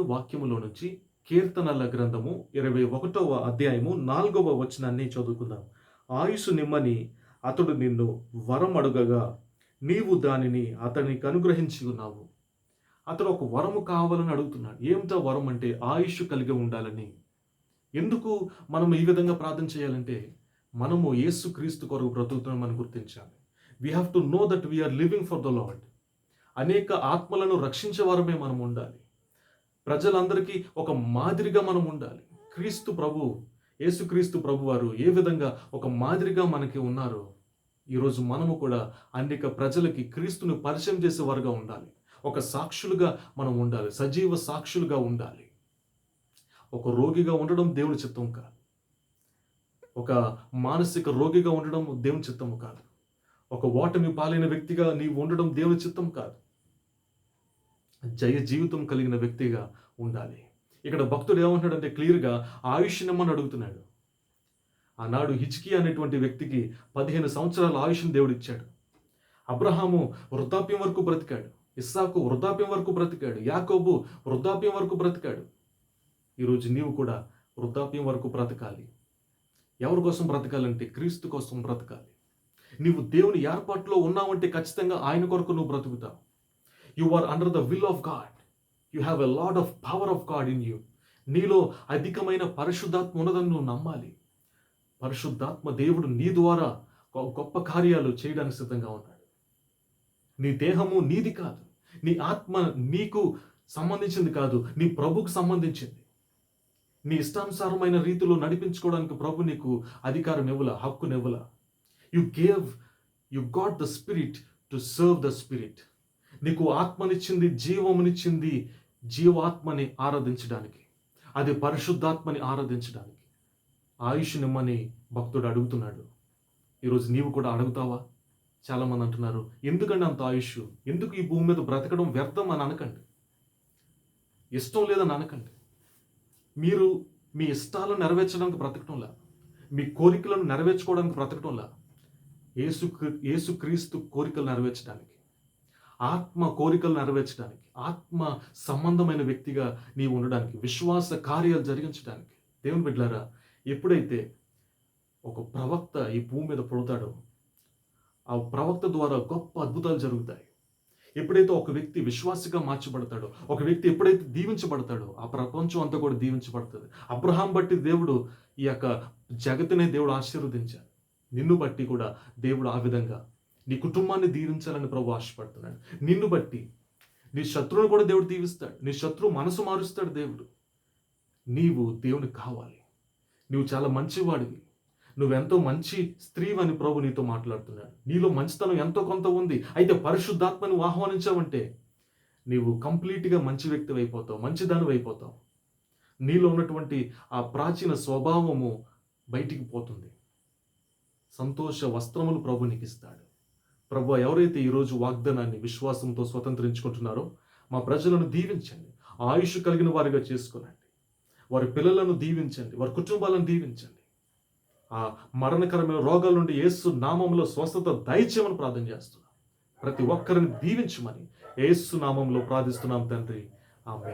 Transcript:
దేవుని వాక్యములో నుంచి కీర్తనల గ్రంథము 21వ అధ్యాయము 4వ వచనాన్ని చదువుకుందాం. ఆయుసు నిమ్మని అతడు నిన్ను వరం అడుగగా నీవు దానిని అతనికి అనుగ్రహించి ఉన్నావు. అతడు ఒక వరము కావాలని అడుగుతున్నాడు. ఏమిటో వరం అంటే ఆయుష్ కలిగి ఉండాలని. ఎందుకు మనం ఈ విధంగా ప్రార్థన చేయాలంటే మనము యేసుక్రీస్తు కొరకు బ్రతుకుతున్నామని గుర్తించాలి. We have to know that we are living for the lord. అనేక ఆత్మలను రక్షించే వారమే మనం ఉండాలి. ప్రజలందరికీ ఒక మాదిరిగా మనం ఉండాలి. యేసుక్రీస్తు ప్రభు వారు ఏ విధంగా ఒక మాదిరిగా మనకి ఉన్నారో ఈరోజు మనము కూడా అనేక ప్రజలకి క్రీస్తును పరిచయం చేసేవారుగా ఉండాలి. ఒక సాక్షులుగా మనం ఉండాలి. సజీవ సాక్షులుగా ఉండాలి. ఒక రోగిగా ఉండడం దేవుని చిత్తం కాదు. ఒక మానసిక రోగిగా ఉండడం దేవుని చిత్తము కాదు. ఒక ఓటమి పాలైన వ్యక్తిగా నీవు ఉండడం దేవుని చిత్తం కాదు. జయ జీవితం కలిగిన వ్యక్తిగా ఉండాలి. ఇక్కడ భక్తుడు ఏమంటున్నాడంటే క్లియర్గా ఆయుష్ నిమ్మని అడుగుతున్నాడు. ఆనాడు హిజ్కియా అనేటువంటి వ్యక్తికి 15 సంవత్సరాల ఆయుష్ని దేవుడు ఇచ్చాడు. అబ్రహాము వృద్ధాప్యం వరకు బ్రతికాడు. ఇస్సాకు వృద్ధాప్యం వరకు బ్రతికాడు. యాకోబు వృద్ధాప్యం వరకు బ్రతికాడు. ఈరోజు నీవు కూడా వృద్ధాప్యం వరకు బ్రతకాలి. ఎవరి కోసం బ్రతకాలంటే క్రీస్తు కోసం బ్రతకాలి. నీవు దేవుని ఏర్పాటులో ఉన్నావంటే ఖచ్చితంగా ఆయన కొరకు నువ్వు బ్రతుకుతావు. You are under the will of God. You have a lot of power of God in you. నీలో అధికమైన పరిశుద్ధాత్మ ఉన్నదని నువ్వు నమ్మాలి. పరిశుద్ధాత్మ దేవుడు నీ ద్వారా గొప్ప కార్యాలు చేయడానికి సిద్ధంగా ఉన్నాడు. నీ దేహము నీది కాదు. నీ ఆత్మ నీకు సంబంధించింది కాదు. నీ ప్రభుకు సంబంధించింది. నీ ఇష్టానుసారమైన రీతిలో నడిపించుకోవడానికి ప్రభు నీకు అధికారం ఇవ్వల, హక్కునివ్వల. You got the spirit to serve the spirit. నీకు ఆత్మనిచ్చింది, జీవమునిచ్చింది, జీవాత్మని ఆరాధించడానికి. అది పరిశుద్ధాత్మని ఆరాధించడానికి. ఆయుష్ నిమ్మని భక్తుడు అడుగుతున్నాడు. ఈరోజు నీవు కూడా అడుగుతావా? చాలామంది అంటున్నారు, ఎందుకండి అంత ఆయుష్, ఎందుకు ఈ భూమి మీద బ్రతకడం వ్యర్థం అని అనకండి. ఇష్టం లేదని అనకండి. మీరు మీ ఇష్టాలను నెరవేర్చడానికి బ్రతకటంలా, మీ కోరికలను నెరవేర్చుకోవడానికి బ్రతకటంలా, యేసుక్రీస్తు కోరికలు నెరవేర్చడానికి, ఆత్మ కోరికలు నెరవేర్చడానికి, ఆత్మ సంబంధమైన వ్యక్తిగా నీవు ఉండడానికి, విశ్వాస కార్యాలు జరిగించడానికి. దేవుని బిడ్డలారా, ఎప్పుడైతే ఒక ప్రవక్త ఈ భూమి మీద పుడతాడో ఆ ప్రవక్త ద్వారా గొప్ప అద్భుతాలు జరుగుతాయి. ఎప్పుడైతే ఒక వ్యక్తి విశ్వాసిగా మార్చబడతాడో, ఒక వ్యక్తి ఎప్పుడైతే దీవించబడతాడో ఆ ప్రపంచం అంతా కూడా దీవించబడుతుంది. అబ్రహాం బట్టి దేవుడు ఈ యొక్క జగత్తునే దేవుడు ఆశీర్వదించాడు. నిన్ను బట్టి కూడా దేవుడు ఆ విధంగా నీ కుటుంబాన్ని దీవించాలని ప్రభు ఆశపడుతున్నాడు. నిన్ను బట్టి నీ శత్రువును కూడా దేవుడు దీవిస్తాడు. నీ శత్రువు మనసు మారుస్తాడు దేవుడు. నీవు దేవునికి కావాలి. నువ్వు చాలా మంచివాడివి, నువ్వెంతో మంచి స్త్రీవని ప్రభు నీతో మాట్లాడుతున్నాడు. నీలో మంచితనం ఎంతో కొంత ఉంది. అయితే పరిశుద్ధాత్మను ఆహ్వానించావంటే నీవు కంప్లీట్గా మంచి వ్యక్తివి అయిపోతావు, మంచిదానివి అయిపోతావు. నీలో ఉన్నటువంటి ఆ ప్రాచీన స్వభావము బయటికి పోతుంది. సంతోష వస్త్రములు ప్రభు నీకు ఇస్తాడు. ప్రభు ఎవరైతే ఈరోజు వాగ్దానాన్ని విశ్వాసంతో స్వతంత్రించుకుంటున్నారో మా ప్రజలను దీవించండి, ఆయుష్ కలిగిన వారిగా చేసుకునండి. వారి పిల్లలను దీవించండి, వారి కుటుంబాలను దీవించండి. ఆ మరణకరమైన రోగాల నుండి యేసు నామంలో స్వస్థత దయచేయమని ప్రార్థన చేస్తున్నాం. ప్రతి ఒక్కరిని దీవించమని యేసు నామంలో ప్రార్థిస్తున్నాం తండ్రి. ఆమేన్.